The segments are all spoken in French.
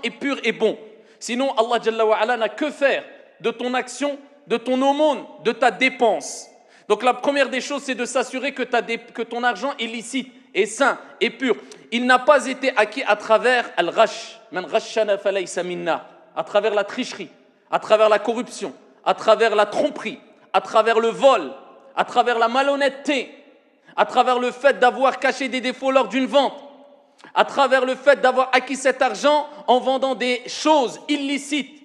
est pur et bon. Sinon, Allah Jalla wa Ala n'a que faire de ton action, de ton aumône, de ta dépense. Donc la première des choses, c'est de s'assurer que ton argent est licite, est sain, est pur. Il n'a pas été acquis à travers al-ghash, man ghashana falaysa minna, à travers la tricherie, à travers la corruption, à travers la tromperie, à travers le vol, à travers la malhonnêteté, à travers le fait d'avoir caché des défauts lors d'une vente, à travers le fait d'avoir acquis cet argent en vendant des choses illicites.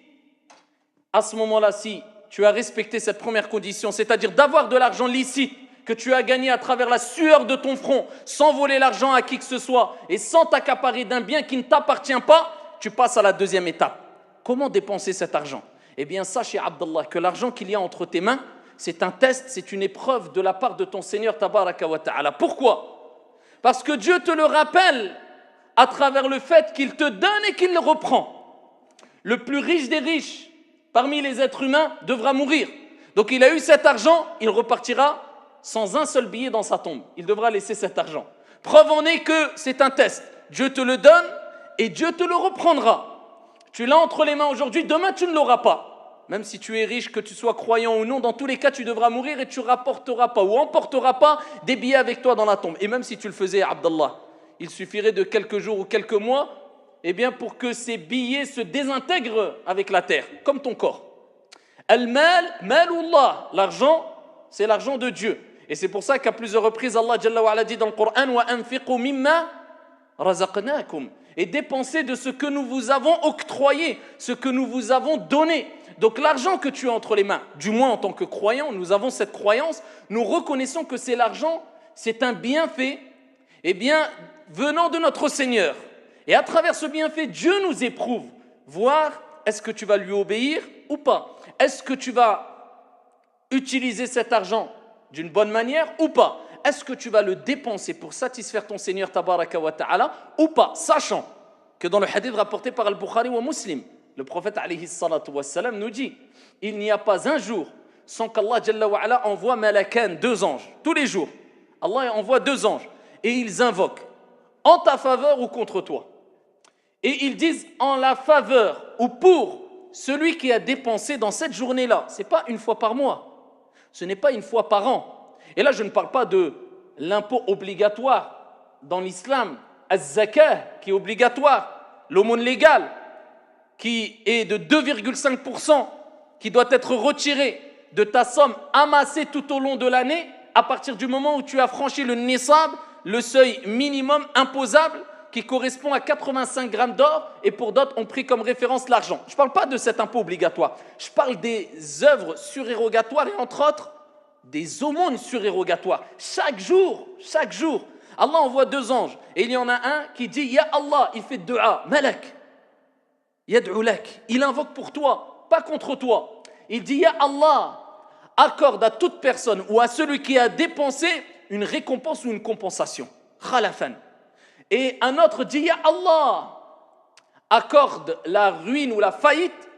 À ce moment-là, si tu as respecté cette première condition, c'est-à-dire d'avoir de l'argent licite que tu as gagné à travers la sueur de ton front, sans voler l'argent à qui que ce soit et sans t'accaparer d'un bien qui ne t'appartient pas, tu passes à la deuxième étape. Comment dépenser cet argent? Eh bien, sache, Abdallah, que l'argent qu'il y a entre tes mains, c'est un test, c'est une épreuve de la part de ton Seigneur Tabaraka wa Ta'ala. Pourquoi? Parce que Dieu te le rappelle à travers le fait qu'il te donne et qu'il le reprend. Le plus riche des riches parmi les êtres humains devra mourir. Donc il a eu cet argent, il repartira sans un seul billet dans sa tombe. Il devra laisser cet argent. Preuve en est que c'est un test. Dieu te le donne et Dieu te le reprendra. Tu l'as entre les mains aujourd'hui, demain tu ne l'auras pas. Même si tu es riche, que tu sois croyant ou non, dans tous les cas tu devras mourir et tu rapporteras pas ou emporteras pas des billets avec toi dans la tombe. Et même si tu le faisais, Abdallah, il suffirait de quelques jours ou quelques mois, eh bien pour que ces billets se désintègrent avec la terre, comme ton corps. Al-mal, malullah, l'argent, c'est l'argent de Dieu. Et c'est pour ça qu'à plusieurs reprises, Allah Jalla wa Ala dit dans le Coran, wa anfiqu mimma razaqnakum, et dépensez de ce que nous vous avons octroyé, ce que nous vous avons donné. Donc l'argent que tu as entre les mains, du moins en tant que croyant, nous avons cette croyance, nous reconnaissons que c'est l'argent, c'est un bienfait, eh bien, venant de notre Seigneur. Et à travers ce bienfait, Dieu nous éprouve, voir est-ce que tu vas lui obéir ou pas. Est-ce que tu vas utiliser cet argent d'une bonne manière ou pas. Est-ce que tu vas le dépenser pour satisfaire ton Seigneur Tabaraka wa Ta'ala ou pas, sachant que dans le hadith rapporté par Al-Bukhari wa Muslim, le prophète alayhi salatu wa salam nous dit, il n'y a pas un jour sans qu'Allah Jalla wa Ala envoie malakan, 2 anges, tous les jours. Allah envoie 2 anges et ils invoquent en ta faveur ou contre toi. Et ils disent en la faveur ou pour celui qui a dépensé dans cette journée-là. Ce n'est pas une fois par mois, ce n'est pas une fois par an. Et là, je ne parle pas de l'impôt obligatoire dans l'islam, az-zakah qui est obligatoire, l'aumône légale qui est de 2,5%, qui doit être retiré de ta somme amassée tout au long de l'année à partir du moment où tu as franchi le nisab, le seuil minimum imposable qui correspond à 85 grammes d'or, et pour d'autres, on pris comme référence l'argent. Je ne parle pas de cet impôt obligatoire, je parle des œuvres surérogatoires et entre autres, des aumônes surérogatoires. Chaque jour, Allah envoie 2 anges, et il y en a un qui dit « Ya Allah », il fait dua, « Malak », « Yad'u lak », il invoque pour toi, pas contre toi. Il dit « Ya Allah », accorde à toute personne ou à celui qui a dépensé une récompense ou une compensation. Khalafan. Et un autre dit, Ya Allah, accorde la ruine ou la faillite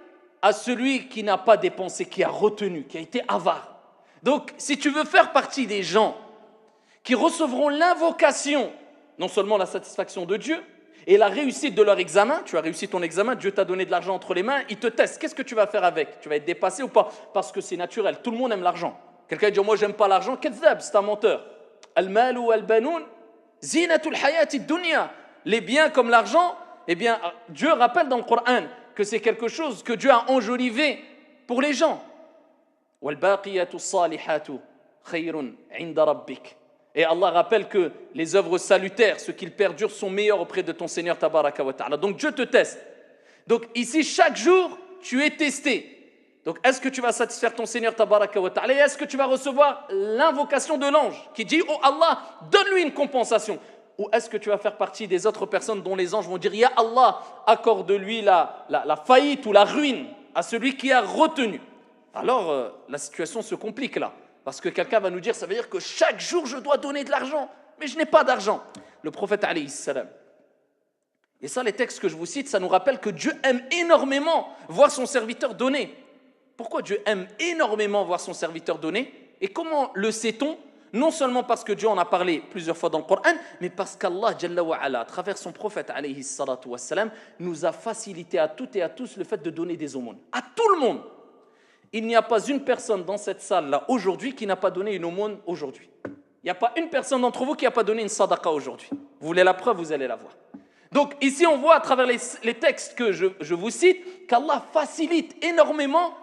à celui qui n'a pas dépensé, qui a retenu, qui a été avare. Donc, si tu veux faire partie des gens qui recevront l'invocation, non seulement la satisfaction de Dieu, et la réussite de leur examen, tu as réussi ton examen, Dieu t'a donné de l'argent entre les mains, il te teste, qu'est-ce que tu vas faire avec? Tu vas être dépassé ou pas? Parce que c'est naturel, tout le monde aime l'argent. Quelqu'un dit, moi j'aime pas l'argent, Kedhab, c'est un menteur. Al-mal ou al-banoun, zinatul hayati dunya. Les biens comme l'argent, eh bien, Dieu rappelle dans le Coran que c'est quelque chose que Dieu a enjolivé pour les gens. Wal baqiyatu salihatu khayrun 'inda rabbik. Et Allah rappelle que les œuvres salutaires, ce qu'ils perdurent, sont meilleurs auprès de ton Seigneur Tabaraka wa Ta'ala. Donc Dieu te teste. Donc ici, chaque jour, tu es testé. Donc est-ce que tu vas satisfaire ton Seigneur Tabaraka wa Ta'ala? Et est-ce que tu vas recevoir l'invocation de l'ange qui dit, oh Allah, donne-lui une compensation? Ou est-ce que tu vas faire partie des autres personnes dont les anges vont dire, Ya Allah, accorde-lui la faillite ou la ruine à celui qui a retenu? Alors la situation se complique là. Parce que quelqu'un va nous dire, ça veut dire que chaque jour je dois donner de l'argent, mais je n'ai pas d'argent. Le prophète alayhi salam. Et ça, les textes que je vous cite, ça nous rappelle que Dieu aime énormément voir son serviteur donner. Pourquoi Dieu aime énormément voir son serviteur donner? Et comment le sait-on? Non seulement parce que Dieu en a parlé plusieurs fois dans le Coran, mais parce qu'Allah, Jalla wa ala, à travers son prophète, alayhi salatu wassalam, nous a facilité à toutes et à tous le fait de donner des aumônes. À tout le monde. Il n'y a pas une personne dans cette salle-là aujourd'hui qui n'a pas donné une aumône aujourd'hui. Il n'y a pas une personne d'entre vous qui n'a pas donné une sadaqa aujourd'hui. Vous voulez la preuve, vous allez la voir. Donc ici, on voit à travers les textes que je vous cite qu'Allah facilite énormément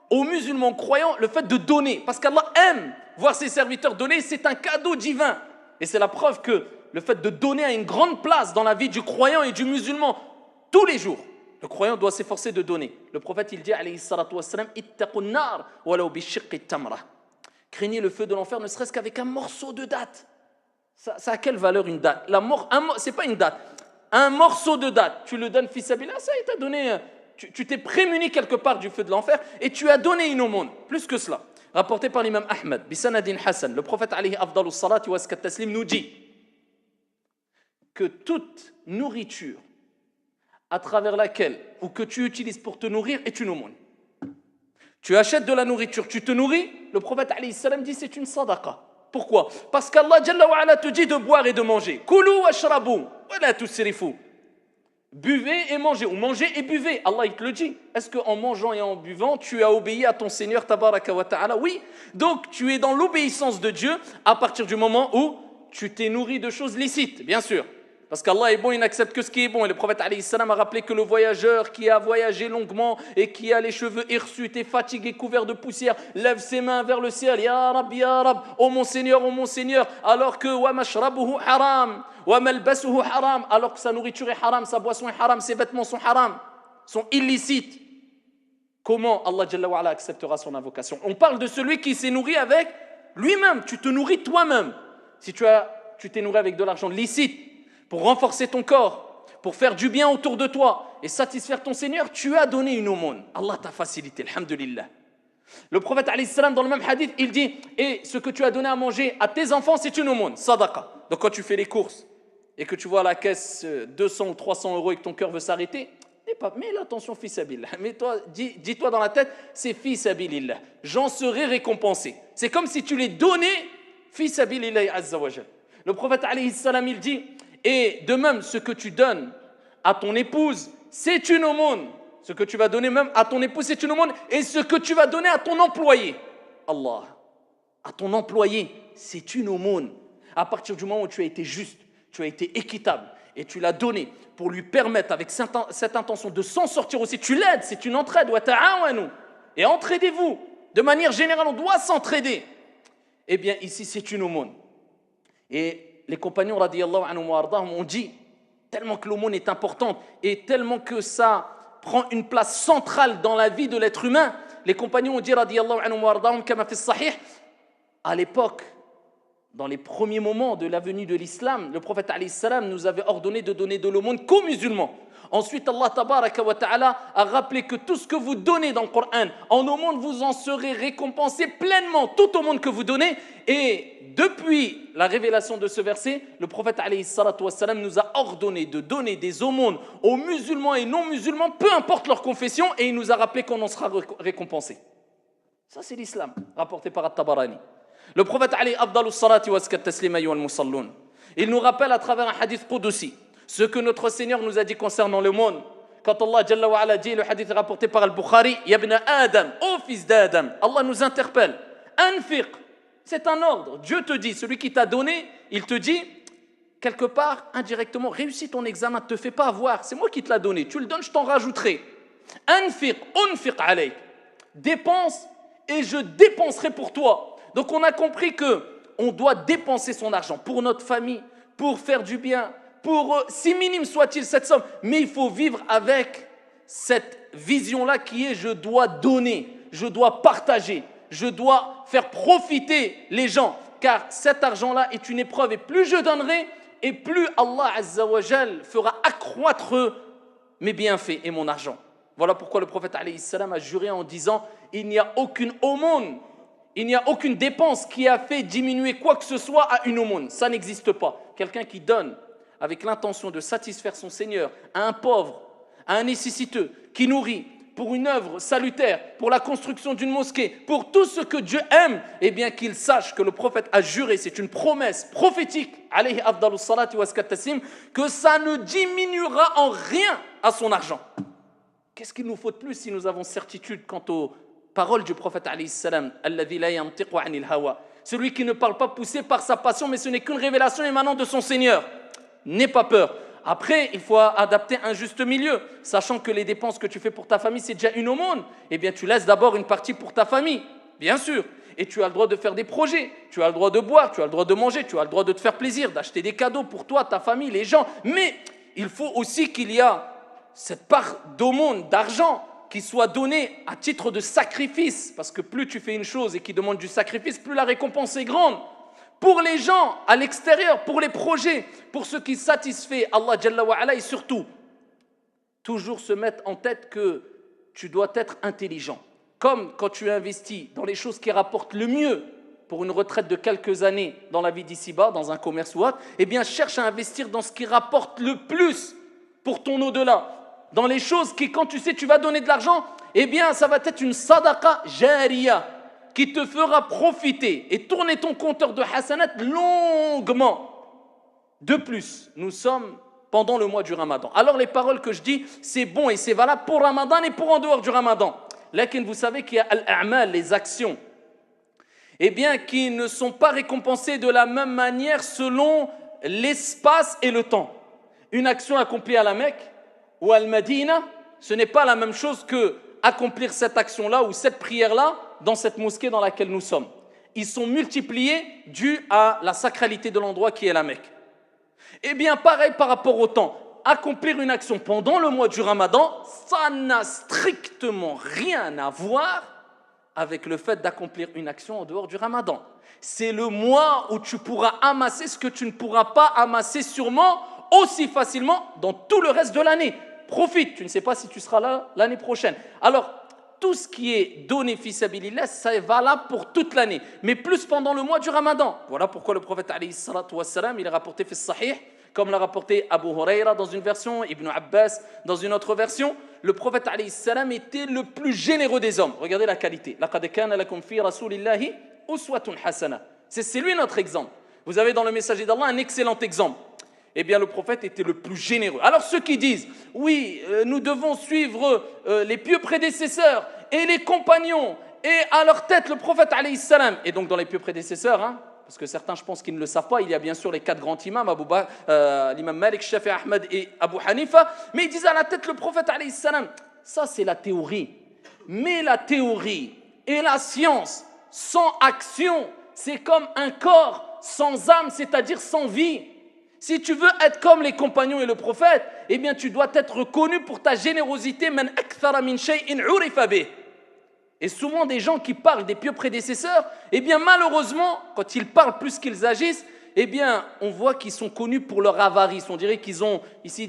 aux musulmans croyants le fait de donner. Parce qu'Allah aime voir ses serviteurs donner, c'est un cadeau divin. Et c'est la preuve que le fait de donner a une grande place dans la vie du croyant et du musulman tous les jours. Le croyant doit s'efforcer de donner. Le prophète, il dit, alayhi salatu wassalam, ittaqun nar walaw bi shiqqi tamra. Craignez le feu de l'enfer, ne serait-ce qu'avec un morceau de date. Ça a quelle valeur une date? C'est pas une date. Un morceau de date, tu le donnes fils sabilillah, ça il t'a donné, tu t'es prémuni quelque part du feu de l'enfer et tu as donné une aumône. Plus que cela. Rapporté par l'imam Ahmed, bisanadin Hassan, le prophète alayhi afdalus salati wa askat taslim nous dit que toute nourriture à travers laquelle ou que tu utilises pour te nourrir est une aumône. Tu achètes de la nourriture, tu te nourris, le prophète alayhi salam dit c'est une sadaqa. Pourquoi? Parce qu'Allah Jalla wa ala te dit de boire et de manger. Koulou washrabu wa la tusrifu. Buvez et mangez, ou mangez et buvez. Allah il te le dit. Est-ce qu'en mangeant et en buvant, tu as obéi à ton Seigneur tabaraka wa ta'ala? Oui. Donc tu es dans l'obéissance de Dieu à partir du moment où tu t'es nourri de choses licites, bien sûr. Parce qu'Allah est bon, il n'accepte que ce qui est bon. Et le prophète alayhi salam a rappelé que le voyageur qui a voyagé longuement et qui a les cheveux hirsutes et fatigué, couverts de poussière, lève ses mains vers le ciel. Ya Rab, oh mon Seigneur, alors que wa mashrabuhu haram, wa malbasuhu haram, alors que sa nourriture est haram, sa boisson est haram, ses vêtements sont haram, sont illicites. Comment Allah Jalla wa ala acceptera son invocation? On parle de celui qui s'est nourri avec lui-même. Tu te nourris toi-même. Si tu t'es nourri avec de l'argent licite, pour renforcer ton corps, pour faire du bien autour de toi et satisfaire ton Seigneur, tu as donné une aumône. Allah t'a facilité, alhamdulillah. Le prophète alayhi salam dans le même hadith, il dit, et ce que tu as donné à manger à tes enfants, c'est une aumône, sadaqa. Donc quand tu fais les courses et que tu vois à la caisse 200 ou 300 € et que ton cœur veut s'arrêter, mets l'attention fi sabilillah. Dis-toi dans la tête, c'est fi sabilillah. J'en serai récompensé. C'est comme si tu les donnais fi sabilillah azza wa jal. Le prophète alayhi salam, il dit, et de même, ce que tu donnes à ton épouse, c'est une aumône. Ce que tu vas donner même à ton épouse, c'est une aumône. Et ce que tu vas donner à ton employé, Allah, à ton employé, c'est une aumône. À partir du moment où tu as été juste, tu as été équitable, et tu l'as donné pour lui permettre, avec cette intention de s'en sortir aussi, tu l'aides, c'est une entraide. Et entraidez-vous. De manière générale, on doit s'entraider. Eh bien, ici, c'est une aumône. Et les compagnons radiyallahu anhum wa ardahum ont dit, tellement que l'aumône est importante et tellement que ça prend une place centrale dans la vie de l'être humain, les compagnons ont dit radiyallahu anhum wa ardahum kama fi sahih, à l'époque, dans les premiers moments de la venue de l'islam, le prophète alayhi salam nous avait ordonné de donner de l'aumône qu'aux musulmans. Ensuite, Allah tabaraka wa ta'ala a rappelé que tout ce que vous donnez dans le Coran, en aumône, vous en serez récompensé pleinement, tout aumône que vous donnez. Et depuis la révélation de ce verset, le prophète alayhi salatu wassalam nous a ordonné de donner des aumônes aux musulmans et non-musulmans, peu importe leur confession, et il nous a rappelé qu'on en sera récompensé. Ça, c'est l'islam, rapporté par At-Tabarani. Le prophète alayhi afdalus salati wa askat taslima ayyuhal musallun. Il nous rappelle à travers un hadith qudusi ce que notre Seigneur nous a dit concernant le monde. Quand Allah Jalla wa ala dit, le hadith rapporté par Al-Bukhari, Ya ibn Adam, ô fils d'Adam, Allah nous interpelle. Anfiq, c'est un ordre. Dieu te dit, celui qui t'a donné, il te dit, quelque part, indirectement, réussis ton examen, ne te fais pas avoir. C'est moi qui te l'ai donné. Tu le donnes, je t'en rajouterai. Anfiq, unfiq alayk. Dépense et je dépenserai pour toi. Donc on a compris que on doit dépenser son argent pour notre famille, pour faire du bien, pour si minime soit-il cette somme, mais il faut vivre avec cette vision-là qui est je dois donner, je dois partager, je dois faire profiter les gens, car cet argent-là est une épreuve et plus je donnerai et plus Allah Azza wa Jal fera accroître mes bienfaits et mon argent. Voilà pourquoi le prophète alayhi salam a juré en disant il n'y a aucune aumône, il n'y a aucune dépense qui a fait diminuer quoi que ce soit à une aumône. Ça n'existe pas. Quelqu'un qui donne avec l'intention de satisfaire son Seigneur à un pauvre, à un nécessiteux, qui nourrit, pour une œuvre salutaire, pour la construction d'une mosquée, pour tout ce que Dieu aime, eh bien qu'il sache que le prophète a juré, c'est une promesse prophétique, alayhi afdalus salati wa azka taslim, que ça ne diminuera en rien à son argent. Qu'est-ce qu'il nous faut de plus si nous avons certitude quant aux paroles du prophète alayhi salam, alladhi la yantiqu anil hawa, celui qui ne parle pas poussé par sa passion, mais ce n'est qu'une révélation émanant de son Seigneur. N'aie pas peur. Après, il faut adapter un juste milieu, sachant que les dépenses que tu fais pour ta famille, c'est déjà une aumône. Eh bien, tu laisses d'abord une partie pour ta famille, bien sûr. Et tu as le droit de faire des projets, tu as le droit de boire, tu as le droit de manger, tu as le droit de te faire plaisir, d'acheter des cadeaux pour toi, ta famille, les gens. Mais il faut aussi qu'il y a cette part d'aumône, d'argent, qui soit donnée à titre de sacrifice. Parce que plus tu fais une chose et qui demande du sacrifice, plus la récompense est grande. Pour les gens à l'extérieur, pour les projets, pour ce qui satisfait Allah Jalla wa Ala, et surtout, toujours se mettre en tête que tu dois être intelligent. Comme quand tu investis dans les choses qui rapportent le mieux pour une retraite de quelques années dans la vie d'ici-bas, dans un commerce ou autre, eh bien cherche à investir dans ce qui rapporte le plus pour ton au-delà. Dans les choses qui, quand tu sais tu vas donner de l'argent, eh bien ça va être une sadaqa jariya qui te fera profiter et tourner ton compteur de hasanat longuement. De plus, nous sommes pendant le mois du Ramadan. Alors les paroles que je dis, c'est bon et c'est valable pour Ramadan et pour en dehors du Ramadan. Lakin vous savez qu'il y a al-a'mal, les actions, eh bien qui ne sont pas récompensées de la même manière selon l'espace et le temps. Une action accomplie à la Mecque ou à Al-Madina, ce n'est pas la même chose que accomplir cette action-là ou cette prière-là dans cette mosquée dans laquelle nous sommes. Ils sont multipliés dû à la sacralité de l'endroit qui est la Mecque. Eh bien, pareil par rapport au temps. Accomplir une action pendant le mois du Ramadan, ça n'a strictement rien à voir avec le fait d'accomplir une action en dehors du Ramadan. C'est le mois où tu pourras amasser ce que tu ne pourras pas amasser sûrement aussi facilement dans tout le reste de l'année. Profite, tu ne sais pas si tu seras là l'année prochaine. Alors, tout ce qui est donné fi sabilillah, ça est valable pour toute l'année, mais plus pendant le mois du Ramadan. Voilà pourquoi le prophète alayhi salatu wassalam, il est rapporté fi sahih, comme l'a rapporté Abu Huraira dans une version, Ibn Abbas dans une autre version. Le prophète alayhi salam était le plus généreux des hommes. Regardez la qualité. Laqad kana lakum fi rasulillahi uswatun hasana. C'est lui notre exemple. Vous avez dans le messager d'Allah un excellent exemple. Eh bien, le prophète était le plus généreux. Alors, ceux qui disent, oui, nous devons suivre les pieux prédécesseurs et les compagnons, et à leur tête, le prophète, alayhi salam. Et donc, dans les pieux prédécesseurs, parce que certains, je pense qu'ils ne le savent pas, il y a bien sûr les 4 grands imams, l'imam Malik, Shafi, Ahmad et Abu Hanifa, mais ils disent à la tête le prophète, alayhi salam. Ça, c'est la théorie. Mais la théorie et la science sans action, c'est comme un corps sans âme, c'est-à-dire sans vie. Si tu veux être comme les compagnons et le prophète, eh bien tu dois être reconnu pour ta générosité. Man akthara min shay'in urifa bih. Et souvent des gens qui parlent des pieux prédécesseurs, eh bien malheureusement, quand ils parlent plus qu'ils agissent, eh bien on voit qu'ils sont connus pour leur avarice. On dirait qu'ils ont ici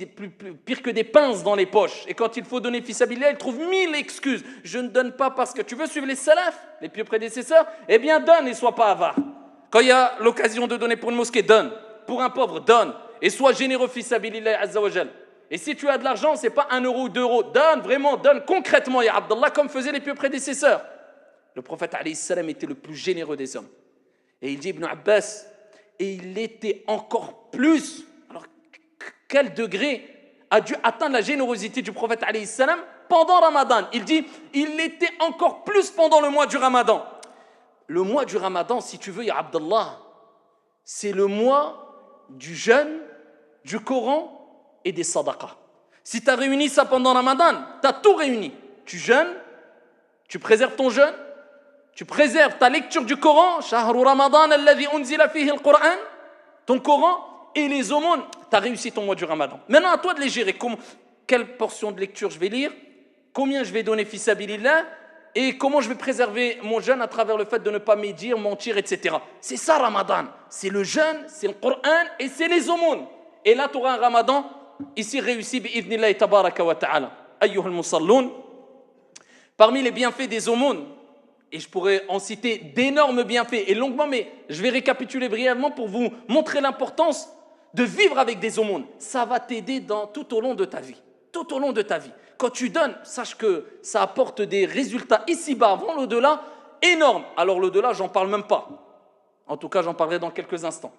pire que des pinces dans les poches. Et quand il faut donner fi sabilillah, ils trouvent 1000 excuses. Je ne donne pas parce que tu veux suivre les salafs, les pieux prédécesseurs, eh bien donne et sois pas avare. Quand il y a l'occasion de donner pour une mosquée, donne. Pour un pauvre, donne. Et sois généreux fi sabilillah azza wa jal. Et si tu as de l'argent, c'est pas 1 euro ou 2 euros. Donne, vraiment, donne concrètement, ya Abdallah, comme faisaient les pieux prédécesseurs. Le prophète alayhi salam était le plus généreux des hommes. Et il dit Ibn Abbas, et il était encore plus. Alors, quel degré a dû atteindre la générosité du prophète alayhi salam pendant Ramadan? Il dit, il était encore plus pendant le mois du Ramadan. Le mois du Ramadan, si tu veux, ya Abdallah, c'est le mois du jeûne, du Coran et des sadaqas. Si tu as réuni ça pendant Ramadan, tu as tout réuni. Tu jeûnes, tu préserves ton jeûne, tu préserves ta lecture du Coran, Shahru Ramadan alladhi unzila fihi al-Qur'an, ton Coran et les aumônes, tu as réussi ton mois du Ramadan. Maintenant, à toi de les gérer. Quelle portion de lecture je vais lire, combien je vais donner fi sabilillah, et comment je vais préserver mon jeûne à travers le fait de ne pas médire, mentir, etc. C'est ça Ramadan. C'est le jeûne, c'est le Coran et c'est les aumônes. Et là, tu auras un Ramadan ici réussi bi'idhnillahi tabaraka wa ta'ala. Ayyuhal musalloun. Parmi les bienfaits des aumônes, et je pourrais en citer d'énormes bienfaits et longuement, mais je vais récapituler brièvement pour vous montrer l'importance de vivre avec des aumônes. Ça va t'aider tout au long de ta vie. tout au long de ta vie. Quand tu donnes, sache que ça apporte des résultats ici-bas, avant l'au-delà, énormes. Alors l'au-delà, j'en parle même pas. En tout cas, j'en parlerai dans quelques instants.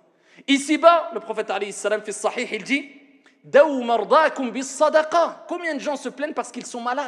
Ici-bas, le prophète alayhi salam fi sahih, il dit « Daou mardakum bis sadaqa » Combien de gens se plaignent parce qu'ils sont malades?